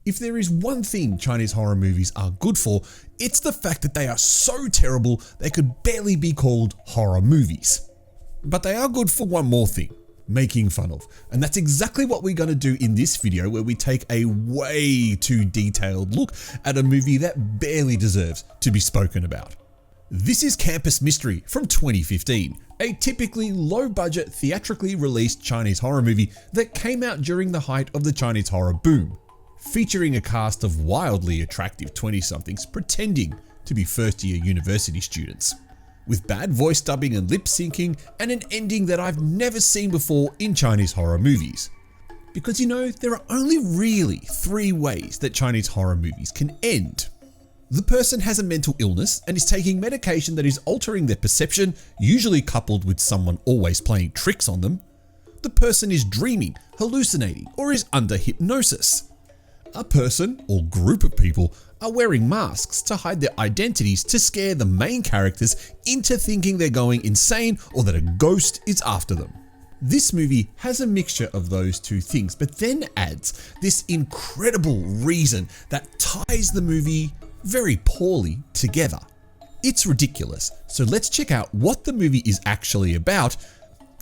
If there is one thing Chinese horror movies are good for, it's the fact that they are so terrible they could barely be called horror movies. But they are good for one more thing: making fun of. And that's exactly what we're going to do in this video, where we take a way too detailed look at a movie that barely deserves to be spoken about. This is Campus Mystery from 2015, a typically low-budget, theatrically released Chinese horror movie that came out during the height of the Chinese horror boom, featuring a cast of wildly attractive 20-somethings pretending to be first-year university students, with bad voice dubbing and lip syncing, and an ending that I've never seen before in Chinese horror movies. Because there are only really 3 ways that Chinese horror movies can end. The person has a mental illness and is taking medication that is altering their perception, usually coupled with someone always playing tricks on them. The person is dreaming, hallucinating, or is under hypnosis. A person, or group of people, are wearing masks to hide their identities to scare the main characters into thinking they're going insane or that a ghost is after them. This movie has a mixture of those 2 things, but then adds this incredible reason that ties the movie very poorly together. It's ridiculous, so let's check out what the movie is actually about,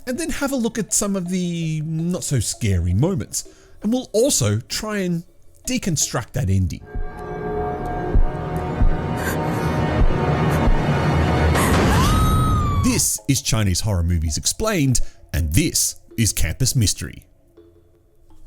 and then have a look at some of the not so scary moments, and we'll also try and deconstruct that ending. This is Chinese Horror Movies Explained, and this is Campus Mystery.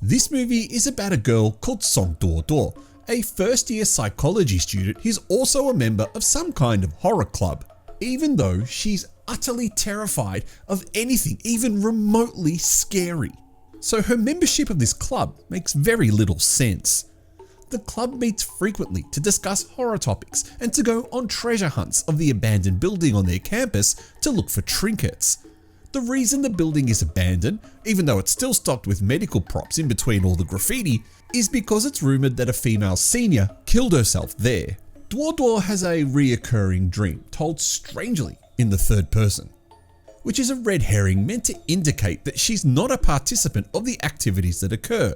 This movie is about a girl called Song Duo, a first-year psychology student who's also a member of some kind of horror club, even though she's utterly terrified of anything even remotely scary. So her membership of this club makes very little sense. The club meets frequently to discuss horror topics and to go on treasure hunts of the abandoned building on their campus to look for trinkets. The reason the building is abandoned, even though it's still stocked with medical props in between all the graffiti, is because it's rumoured that a female senior killed herself there. Duo has a reoccurring dream, told strangely in the third person, which is a red herring meant to indicate that she's not a participant of the activities that occur.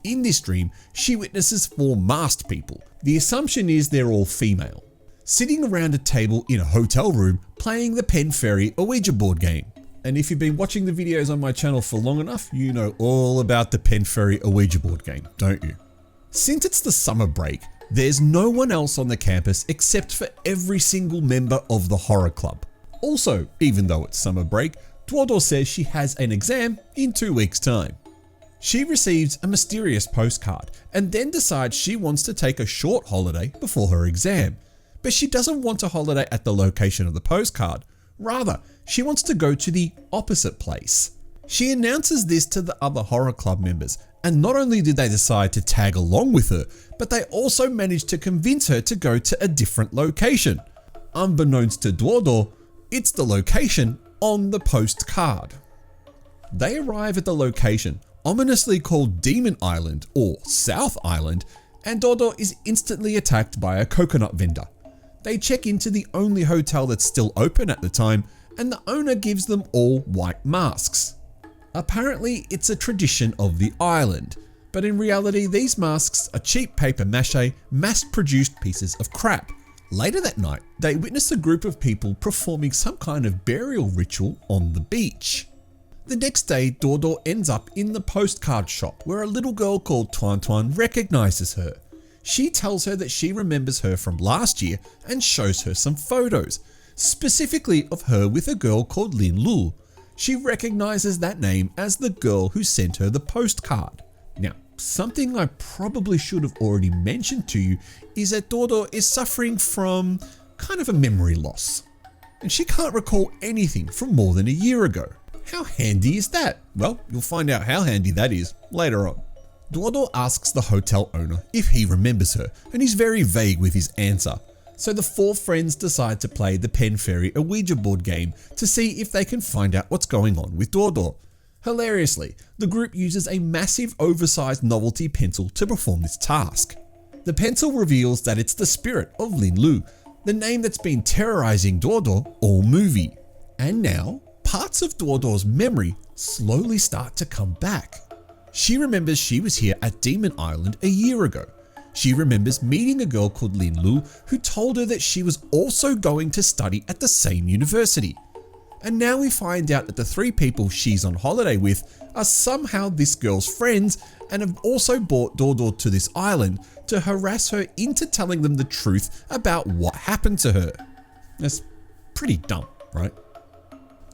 In this dream, she witnesses 4 masked people. The assumption is they're all female, sitting around a table in a hotel room playing the Pen Fairy Ouija board game. And if you've been watching the videos on my channel for long enough, you know all about the Pen Fairy Ouija board game, don't you? Since it's the summer break, there's no one else on the campus except for every single member of the horror club. Also, even though it's summer break, Duo says she has an exam in 2 weeks' time. She receives a mysterious postcard and then decides she wants to take a short holiday before her exam. But she doesn't want a holiday at the location of the postcard. Rather, she wants to go to the opposite place. She announces this to the other horror club members, and not only did they decide to tag along with her, but they also managed to convince her to go to a different location. Unbeknownst to Duo, it's the location on the postcard. They arrive at the location, ominously called Demon Island or South Island, and Duo is instantly attacked by a coconut vendor. They check into the only hotel that's still open at the time, and the owner gives them all white masks. Apparently, it's a tradition of the island, but in reality, these masks are cheap paper mache, mass-produced pieces of crap. Later that night, they witness a group of people performing some kind of burial ritual on the beach. The next day, Duo ends up in the postcard shop where a little girl called Tuan recognizes her. She tells her that she remembers her from last year and shows her some photos, specifically of her with a girl called Lin Lu. She recognizes that name as the girl who sent her the postcard. Now, something I probably should have already mentioned to you is that Duo is suffering from kind of a memory loss, and she can't recall anything from more than a year ago. How handy is that? Well, you'll find out how handy that is later on. Duo asks the hotel owner if he remembers her, and he's very vague with his answer. So the 4 friends decide to play the Pen Fairy Ouija board game to see if they can find out what's going on with Duo. Hilariously, the group uses a massive oversized novelty pencil to perform this task. The pencil reveals that it's the spirit of Lin Lu, the name that's been terrorizing Duo all movie. And now, parts of Duo's memory slowly start to come back. She remembers she was here at Demon Island a year ago. She remembers meeting a girl called Lin Lu who told her that she was also going to study at the same university. And now we find out that the three people she's on holiday with are somehow this girl's friends and have also brought Dodo to this island to harass her into telling them the truth about what happened to her. That's pretty dumb, right?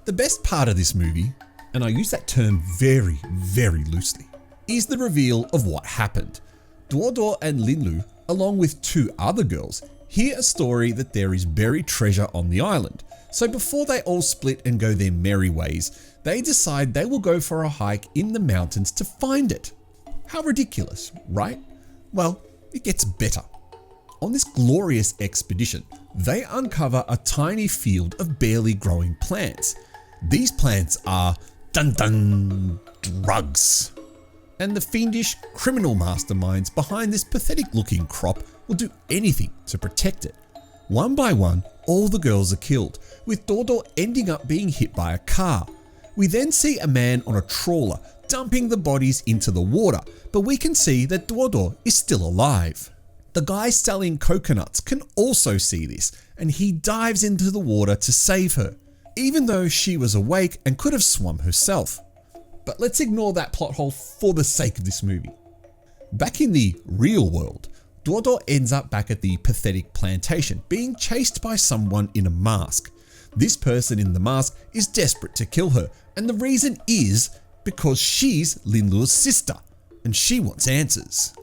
The best part of this movie, and I use that term very, very loosely, is the reveal of what happened. Dodo and Linlu, along with two other girls, hear a story that there is buried treasure on the island. So before they all split and go their merry ways, they decide they will go for a hike in the mountains to find it. How ridiculous, right? Well, it gets better. On this glorious expedition, they uncover a tiny field of barely growing plants. These plants are drugs. And the fiendish criminal masterminds behind this pathetic looking crop will do anything to protect it. One by one, all the girls are killed, with Dodo ending up being hit by a car. We then see a man on a trawler dumping the bodies into the water, but we can see that Dodo is still alive. The guy selling coconuts can also see this, and he dives into the water to save her, even though she was awake and could have swum herself. But let's ignore that plot hole for the sake of this movie. Back in the real world, Dodo ends up back at the pathetic plantation, being chased by someone in a mask. This person in the mask is desperate to kill her, and the reason is because she's Linlu's sister, and she wants answers.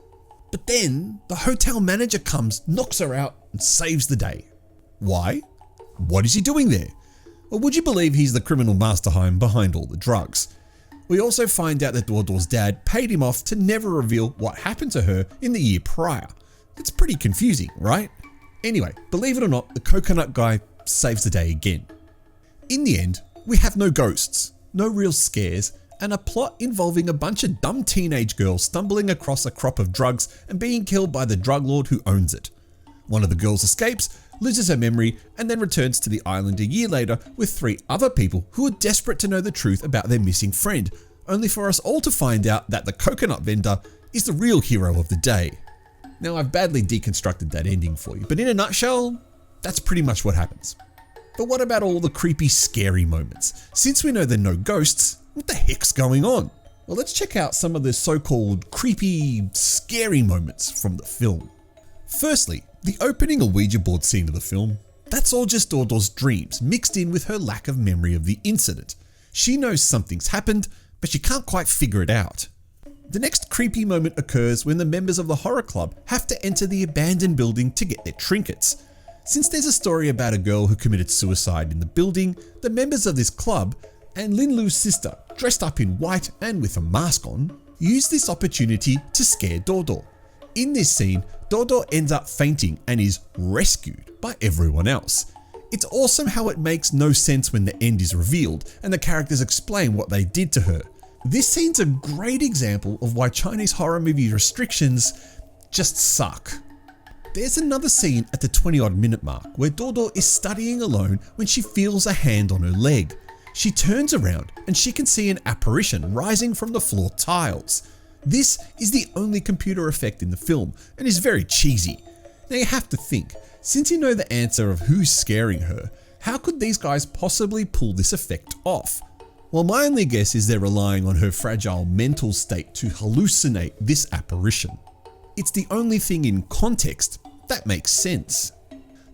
But then the hotel manager comes, knocks her out, and saves the day. Why? What is he doing there? Or would you believe he's the criminal mastermind behind all the drugs? We also find out that Dodo's dad paid him off to never reveal what happened to her in the year prior. It's pretty confusing, right? Anyway, believe it or not, the coconut guy saves the day again. In the end, we have no ghosts, no real scares, and a plot involving a bunch of dumb teenage girls stumbling across a crop of drugs and being killed by the drug lord who owns it. One of the girls escapes, loses her memory, and then returns to the island a year later with three other people who are desperate to know the truth about their missing friend, only for us all to find out that the coconut vendor is the real hero of the day. Now, I've badly deconstructed that ending for you, but in a nutshell, that's pretty much what happens. But what about all the creepy, scary moments? Since we know there are no ghosts, what the heck's going on? Well, let's check out some of the so-called creepy, scary moments from the film. Firstly, the opening Ouija board scene of the film, that's all just Dodo's dreams mixed in with her lack of memory of the incident. She knows something's happened, but she can't quite figure it out. The next creepy moment occurs when the members of the horror club have to enter the abandoned building to get their trinkets. Since there's a story about a girl who committed suicide in the building, the members of this club and Linlu's sister, dressed up in white and with a mask on, use this opportunity to scare Dodo. In this scene, Dodo ends up fainting and is rescued by everyone else. It's awesome how it makes no sense when the end is revealed and the characters explain what they did to her. This scene's a great example of why Chinese horror movie restrictions just suck. There's another scene at the 20-odd minute mark where Dodo is studying alone when she feels a hand on her leg. She turns around and she can see an apparition rising from the floor tiles. This is the only computer effect in the film and is very cheesy. Now you have to think, since you know the answer of who's scaring her, how could these guys possibly pull this effect off? Well, my only guess is they're relying on her fragile mental state to hallucinate this apparition. It's the only thing in context that makes sense.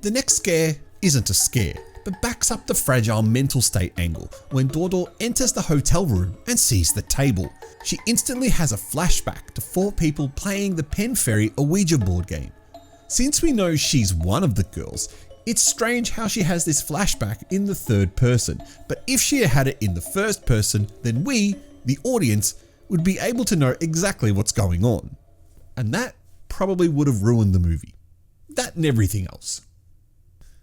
The next scare isn't a scare, but backs up the fragile mental state angle when Dodo enters the hotel room and sees the table. She instantly has a flashback to 4 people playing the Pen Fairy Ouija board game. Since we know she's one of the girls, it's strange how she has this flashback in the third person, but if she had it in the first person, then we, the audience, would be able to know exactly what's going on. And that probably would have ruined the movie. That and everything else.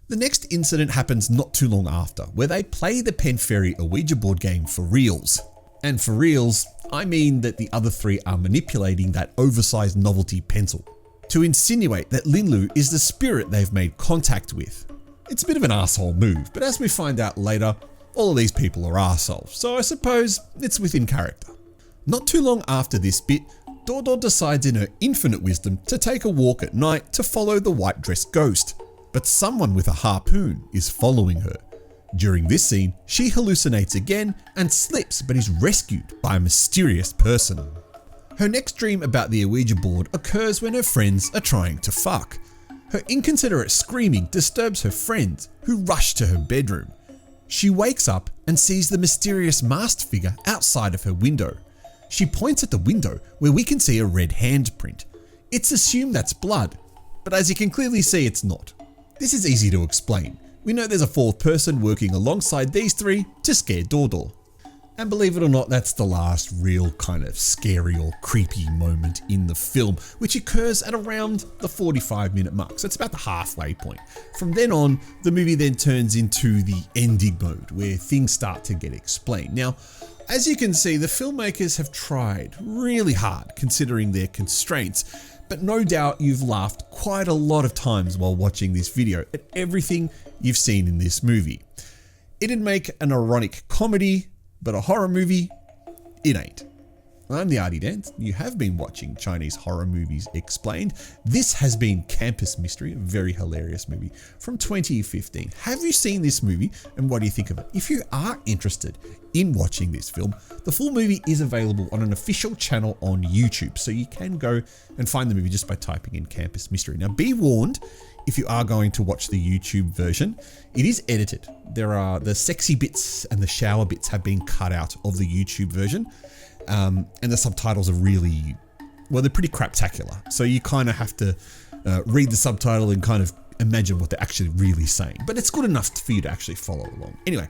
The next incident happens not too long after, where they play the Pen Fairy Ouija board game for reals. And for reals, I mean that the other 3 are manipulating that oversized novelty pencil to insinuate that Linlu is the spirit they've made contact with. It's a bit of an asshole move, but as we find out later, all of these people are assholes, so I suppose it's within character. Not too long after this bit, Dodo decides in her infinite wisdom to take a walk at night to follow the white dressed ghost, but someone with a harpoon is following her. During this scene, she hallucinates again and slips but is rescued by a mysterious person. Her next dream about the Ouija board occurs when her friends are trying to fuck. Her inconsiderate screaming disturbs her friends, who rush to her bedroom. She wakes up and sees the mysterious masked figure outside of her window. She points at the window where we can see a red handprint. It's assumed that's blood, but as you can clearly see, it's not. This is easy to explain. We know there's a fourth person working alongside these three to scare Dodo. And believe it or not, that's the last real kind of scary or creepy moment in the film, which occurs at around the 45-minute mark. So it's about the halfway point. From then on, the movie then turns into the ending mode, where things start to get explained. Now, as you can see, the filmmakers have tried really hard considering their constraints, but no doubt you've laughed quite a lot of times while watching this video at everything you've seen in this movie. It'd make an ironic comedy, but a horror movie, it ain't. I'm the Artie Dance. You have been watching Chinese horror movies explained. This has been Campus Mystery, a very hilarious movie from 2015. Have you seen this movie and what do you think of it? If you are interested in watching this film, the full movie is available on an official channel on YouTube. So you can go and find the movie just by typing in Campus Mystery. Now be warned, if you are going to watch the YouTube version, it is edited. There are the sexy bits and the shower bits have been cut out of the YouTube version. And the subtitles are really, well, they're pretty craptacular. So you kind of have to read the subtitle and kind of imagine what they're actually really saying. But it's good enough for you to actually follow along. Anyway,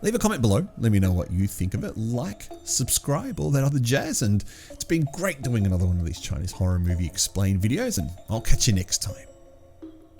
leave a comment below. Let me know what you think of it. Like, subscribe, all that other jazz. And it's been great doing another one of these Chinese horror movie explained videos. And I'll catch you next time.